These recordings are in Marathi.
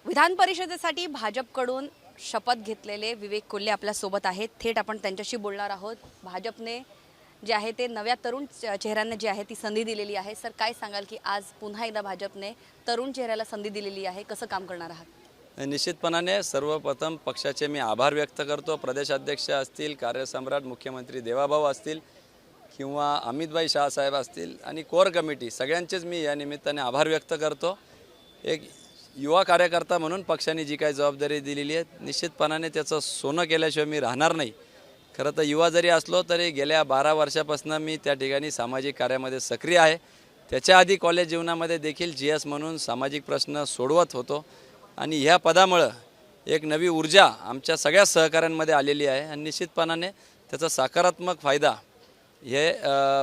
विधान परिषदेसाठी भाजपकडून शपथ घेतलेले विवेक कोल्हे आपल्या सोबत आहेत। थेट आपण त्यांच्याशी बोलणार आहोत। भाजपने जे आहे ते नव्या तरुण चेहऱ्यांना जी आहे ती संधी दिलेली आहे। सर, काय सांगाल की आज पुन्हा एकदा भाजपने तरुण चेहऱ्याला संधी दिलेली आहे, कसं काम करणार आहात? निश्चितपणाने सर्वप्रथम पक्षाचे मी आभार व्यक्त करतो। प्रदेशाध्यक्ष असतील, कार्यसम्राट मुख्यमंत्री देवाभाऊ असतील किंवा अमितभाई शाह साहेब असतील आणि कोर कमिटी सगळ्यांचेच मी या निमित्ताने आभार व्यक्त करतो। एक युवा कार्यकर्ता म्हणून पक्षाने जी काही जबाबदारी दिलेली आहे निश्चितपणाने त्याचं सोनं केल्याशिवाय मी राहणार नाही। खरं तर युवा जरी असलो तरी गेल्या 12 वर्षापासून मी त्या ठिकाणी सामाजिक कार्यामध्ये सक्रिय आहे। त्याच्या आधी कॉलेज जीवनामध्ये देखील जीएस म्हणून सामाजिक प्रश्न सोडवत होतो आणि ह्या पदामुळे एक नवी ऊर्जा आमच्या सगळ्या सहकाऱ्यांमध्ये आलेली आहे आणि निश्चितपणाने त्याचा सकारात्मक फायदा हे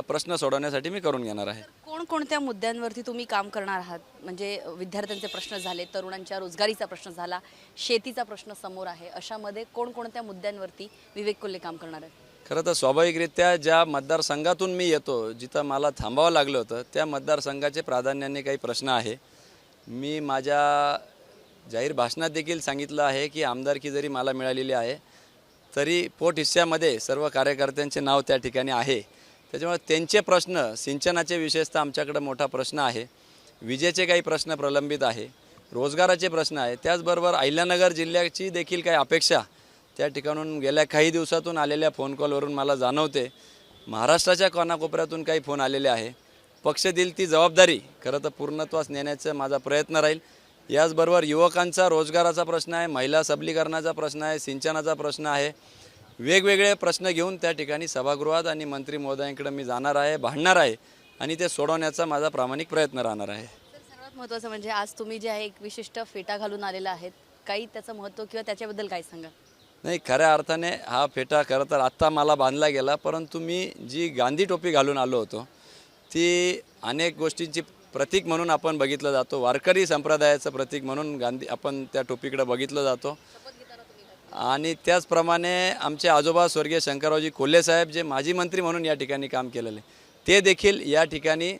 प्रश्न सोडवण्यासाठी मी करून घेणार आहे। कोणकोणत्या मुद्द्यांवरती तुम्ही काम करणार आहात? म्हणजे विद्यार्थ्यांचे प्रश्न झाले, तरुणांच्या रोजगारीचा प्रश्न झाला, शेतीचा प्रश्न समोर आहे, अशामध्ये कोणकोणत्या मुद्द्यांवरती विवेक कोल्हे काम करणार आहेत? खरं तर स्वाभाविकरित्या ज्या मतदारसंघातून मी येतो, जिथं मला थांबावं लागलं होतं त्या मतदारसंघाचे प्राधान्याने काही प्रश्न आहे। मी माझ्या जाहीर भाषणात देखील सांगितलं आहे की आमदारकी जरी मला मिळालेली आहे तरी पोट हिस्स्यामध्ये सर्व कार्यकर्त्यांचे नाव त्या ठिकाणी आहे। त्याच्यामुळे त्यांचे प्रश्न, सिंचनाचे विशेषतः आमच्याकडे मोठा प्रश्न आहे, विजेचे काही प्रश्न प्रलंबित आहे, रोजगाराचे प्रश्न आहे, त्याचबरोबर अहिल्यानगर जिल्ह्याची देखील काही अपेक्षा त्या ठिकाणून गेल्या काही दिवसातून आलेल्या फोन कॉलवरून मला जाणवते। महाराष्ट्राच्या कानाकोपऱ्यातून काही फोन आलेले आहे। पक्ष देईल ती जबाबदारी खरं तर पूर्णत्वास नेण्याचा माझा प्रयत्न राहील। याचबरोबर युवकांचा रोजगाराचा प्रश्न आहे, महिला सबलीकरणाचा प्रश्न आहे, सिंचनाचा प्रश्न आहे, वेगवेगळे प्रश्न घेऊन त्या ठिकाणी सभागृहात आणि मंत्री महोदयांकडे मी जाणार आहे, भांडणार आहे आणि ते सोडवण्याचा माझा प्रामाणिक प्रयत्न राहणार आहे। सर्वात महत्त्वाचं म्हणजे आज तुम्ही जे आहे एक विशिष्ट फेटा घालून आलेला आहेत, काही त्याचं महत्त्व किंवा त्याच्याबद्दल काय सांगा? नाही, खऱ्या अर्थाने हा फेटा खरं तर आत्ता मला बांधला गेला, परंतु मी जी गांधी टोपी घालून आलो होतो ती अनेक गोष्टींची प्रतीक म्हणून आपण बघितलं जातो। वारकरी संप्रदायाचं प्रतीक म्हणून गांधी आपण त्या टोपीकडे बघितलं जातो आणि त्याचप्रमाणे आमचे आजोबा स्वर्गीय शंकररावजी कोल्हे साहेब जे माजी मंत्री म्हणून या ठिकाणी काम केलेले ते देखील या ठिकाणी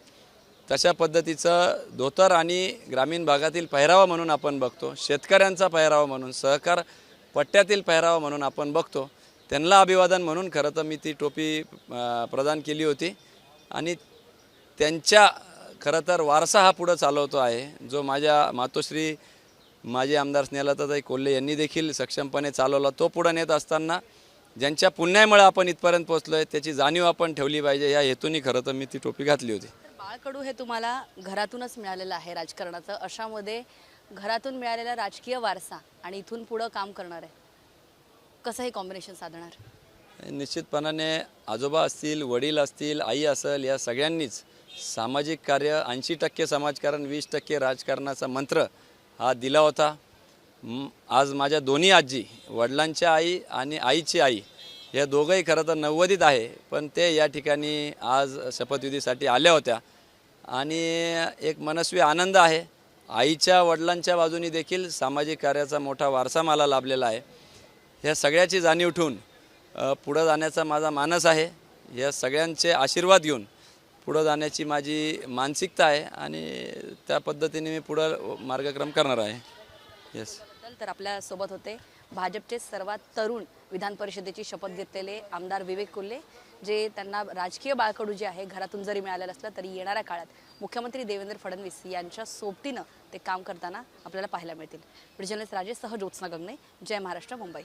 तशा पद्धतीचं धोतर आणि ग्रामीण भागातील पहिरावा म्हणून आपण बघतो, शेतकऱ्यांचा पहिरावा म्हणून, सहकार पट्ट्यातील पहिरावा म्हणून आपण बघतो। त्यांना अभिवादन म्हणून खरं तर मी ती टोपी प्रदान केली होती आणि त्यांच्या खरं तर वारसा हा पुढं चालवतो आहे, जो माझ्या मातोश्री माजी आमदार स्नेहलताताई कोल्हे यांनी देखील सक्षमपणे चालवला। तो पुढे नेत असताना ज्यांच्या पुण्यामुळे आपण इथपर्यंत पोहोचलो आहे त्याची जाणीव आपण ठेवली पाहिजे, या हेतूने खरं तर मी ती टोपी घातली होती। बाळकडू हे तुम्हाला घरातूनच मिळालेलं आहे राजकारणाचं, अशामध्ये घरातून मिळालेला राजकीय वारसा आणि इथून पुढं काम करणार आहे, कसं हे कॉम्बिनेशन साधणार? निश्चितपणाने आजोबा असतील, वडील असतील, आई असेल, या सगळ्यांनीच सामाजिक कार्य 80% समाजकारण 20% राजकारणाचा मंत्र हा दिला होता। आज माझ्या दोन्ही आजी, वडिलांच्या आई आणि आईची आई, या दोघंही खरं तर 90ीत आहे, पण ते या ठिकाणी आज शपथविधीसाठी आल्या होत्या आणि एक मनस्वी आनंद आहे। आईच्या वडिलांच्या बाजूनी देखील सामाजिक कार्याचा मोठा वारसा मला लाभलेला आहे। ह्या सगळ्याची जाणीव ठेवून पुढं जाण्याचा माझा मानस आहे। या सगळ्यांचे आशीर्वाद घेऊन पुढं जाण्याची माझी मानसिकता आहे आणि त्या पद्धतीने मी पुढं मार्गक्रम करणार आहे। येस, तर आपल्या सोबत होते भाजपचे सर्वात तरुण विधान परिषदेची शपथ घेतलेले आमदार विवेक कोल्हे, जे त्यांना राजकीय बाळकडू जे आहे घरातून जरी मिळालेलं असलं तरी येणाऱ्या काळात मुख्यमंत्री देवेंद्र फडणवीस यांच्या सोबतीनं ते काम करताना आपल्याला पाहायला मिळतील। जर्नलिस्ट राजेश सह ज्योत्स्ना गंगणे, जय महाराष्ट्र, मुंबई।